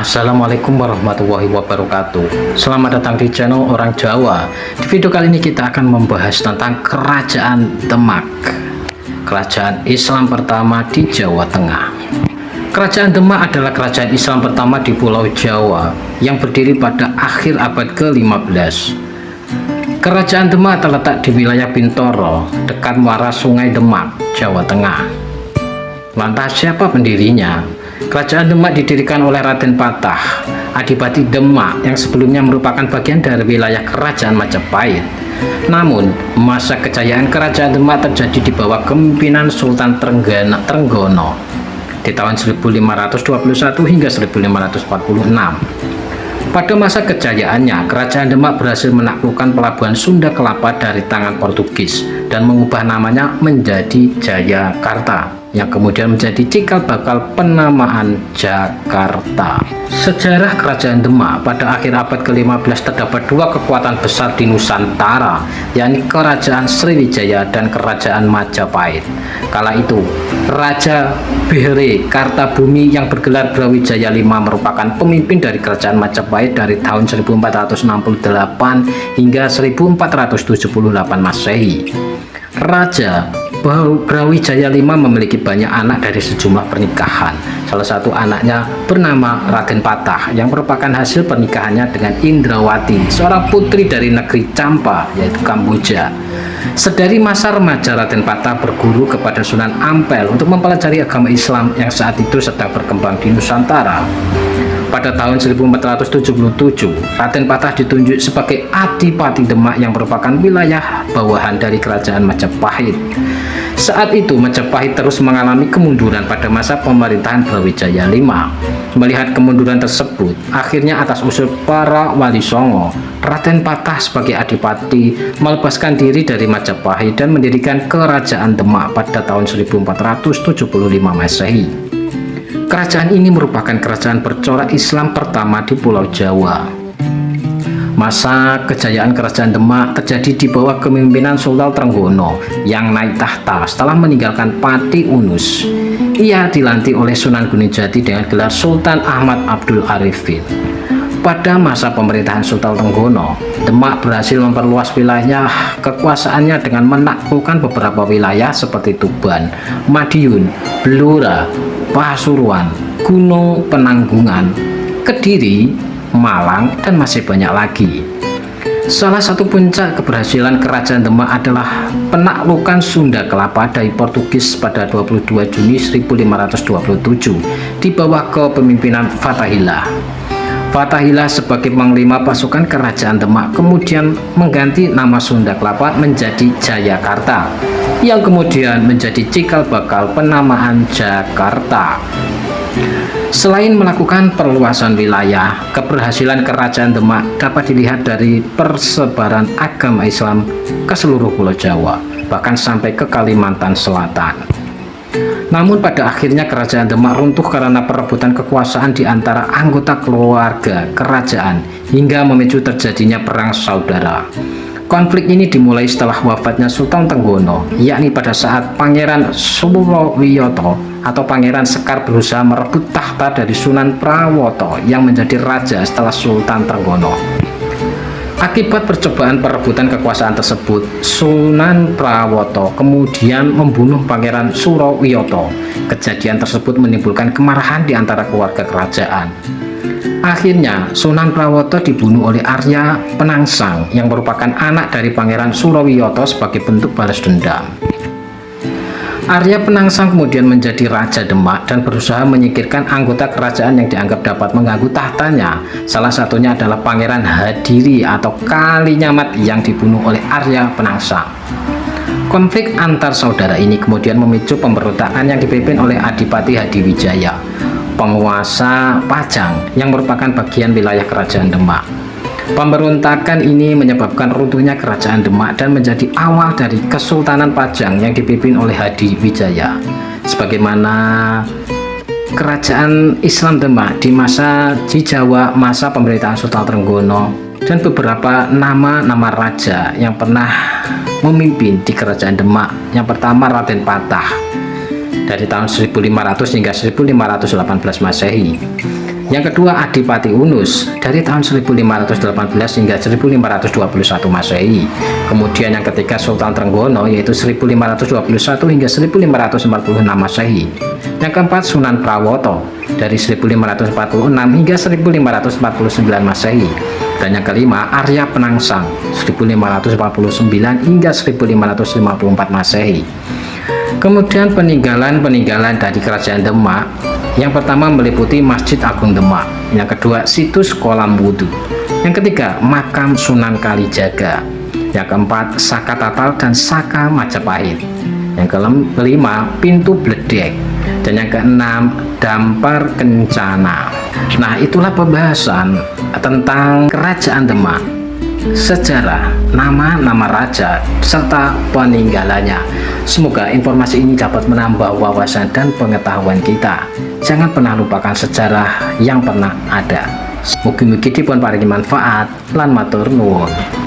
Assalamualaikum warahmatullahi wabarakatuh. Selamat datang di channel Orang Jawa. Di video kali ini kita akan membahas tentang Kerajaan Demak, kerajaan Islam pertama di Jawa Tengah. Kerajaan Demak adalah kerajaan Islam pertama di Pulau Jawa yang berdiri pada akhir abad ke-15. Kerajaan Demak terletak di wilayah Bintoro, dekat muara Sungai Demak, Jawa Tengah. Lantas siapa pendirinya? Kerajaan Demak didirikan oleh Raden Patah, Adipati Demak yang sebelumnya merupakan bagian dari wilayah Kerajaan Majapahit. Namun, masa kejayaan Kerajaan Demak terjadi di bawah kepemimpinan Sultan Trenggono di tahun 1521 hingga 1546. Pada masa kejayaannya, Kerajaan Demak berhasil menaklukkan pelabuhan Sunda Kelapa dari tangan Portugis dan mengubah namanya menjadi Jayakarta, yang kemudian menjadi cikal bakal penamaan Jakarta. Sejarah Kerajaan Demak pada akhir abad ke-15 terdapat dua kekuatan besar di Nusantara, yakni Kerajaan Sriwijaya dan Kerajaan Majapahit. Kala itu, Raja Behere Kartabumi yang bergelar Brawijaya V merupakan pemimpin dari Kerajaan Majapahit dari tahun 1468 hingga 1478 Masehi. Raja Brawijaya V memiliki banyak anak dari sejumlah pernikahan. Salah satu anaknya bernama Raden Patah yang merupakan hasil pernikahannya dengan Indrawati, seorang putri dari negeri Campa, yaitu Kamboja. Sedari masa remaja, Raden Patah berguru kepada Sunan Ampel untuk mempelajari agama Islam yang saat itu sedang berkembang di Nusantara. Pada tahun 1477, Raden Patah ditunjuk sebagai Adipati Demak yang merupakan wilayah bawahan dari Kerajaan Majapahit. Saat itu Majapahit terus mengalami kemunduran pada masa pemerintahan Brawijaya V. Melihat kemunduran tersebut, akhirnya atas usul para wali songo, Raden Patah sebagai adipati melepaskan diri dari Majapahit dan mendirikan Kerajaan Demak pada tahun 1475 Masehi. Kerajaan ini merupakan kerajaan bercorak Islam pertama di Pulau Jawa. Masa kejayaan Kerajaan Demak terjadi di bawah kepemimpinan Sultan Trenggono yang naik tahta setelah meninggalkan Pati Unus. Ia dilantik oleh Sunan Gunung Jati dengan gelar Sultan Ahmad Abdul Arifin. Pada masa pemerintahan Sultan Trenggono, Demak berhasil memperluas wilayah kekuasaannya dengan menaklukkan beberapa wilayah seperti Tuban, Madiun, Blora, Pasuruan, Gunung Penanggungan, Kediri, Malang, dan masih banyak lagi. Salah satu puncak keberhasilan Kerajaan Demak adalah penaklukan Sunda Kelapa dari Portugis pada 22 Juni 1527 di bawah kepemimpinan Fathahillah. Fathahillah sebagai panglima pasukan Kerajaan Demak kemudian mengganti nama Sunda Kelapa menjadi Jayakarta, yang kemudian menjadi cikal bakal penamaan Jakarta. Selain melakukan perluasan wilayah, keberhasilan Kerajaan Demak dapat dilihat dari persebaran agama Islam ke seluruh Pulau Jawa, bahkan sampai ke Kalimantan Selatan. Namun pada akhirnya Kerajaan Demak runtuh karena perebutan kekuasaan di antara anggota keluarga kerajaan hingga memicu terjadinya perang saudara. Konflik ini dimulai setelah wafatnya Sultan Trenggono, yakni pada saat Pangeran Surowiyoto atau Pangeran Sekar berusaha merebut tahta dari Sunan Prawoto yang menjadi raja setelah Sultan Trenggono. Akibat percobaan perebutan kekuasaan tersebut, Sunan Prawoto kemudian membunuh Pangeran Surowiyoto. Kejadian tersebut menimbulkan kemarahan di antara keluarga kerajaan. Akhirnya Sunan Prawoto dibunuh oleh Arya Penangsang yang merupakan anak dari Pangeran Surowiyoto sebagai bentuk balas dendam. Arya Penangsang kemudian menjadi Raja Demak dan berusaha menyingkirkan anggota kerajaan yang dianggap dapat mengganggu tahtanya. Salah satunya adalah Pangeran Hadiri atau Kalinyamat yang dibunuh oleh Arya Penangsang. Konflik antar saudara ini kemudian memicu pemberontakan yang dipimpin oleh Adipati Hadiwijaya, penguasa Pajang yang merupakan bagian wilayah Kerajaan Demak. Pemberontakan ini menyebabkan runtuhnya Kerajaan Demak dan menjadi awal dari Kesultanan Pajang yang dipimpin oleh Hadiwijaya. Sebagaimana Kerajaan Islam Demak di masa di Jawa masa pemerintahan Sultan Trenggono dan beberapa nama-nama raja yang pernah memimpin di Kerajaan Demak. Yang pertama Raden Patah dari tahun 1500 hingga 1518 Masehi. Yang kedua, Adipati Unus dari tahun 1518 hingga 1521 Masehi. Kemudian yang ketiga, Sultan Trenggono yaitu 1521 hingga 1546 Masehi. Yang keempat, Sunan Prawoto dari 1546 hingga 1549 Masehi. Dan yang kelima, Arya Penangsang 1549 hingga 1554 Masehi. Kemudian peninggalan dari Kerajaan Demak, yang pertama meliputi Masjid Agung Demak, yang kedua situs kolam wudhu, yang ketiga makam Sunan Kalijaga, yang keempat Saka Tatal dan Saka Majapahit, yang kelima Pintu Bledek, dan yang keenam Dampar Kencana. Nah, itulah pembahasan tentang Kerajaan Demak, sejarah, nama-nama raja, serta peninggalannya. Semoga informasi ini dapat menambah wawasan dan pengetahuan kita. Jangan pernah lupakan sejarah yang pernah ada. Mugi-mugi dipun paringi manfaat lan matur nuwun.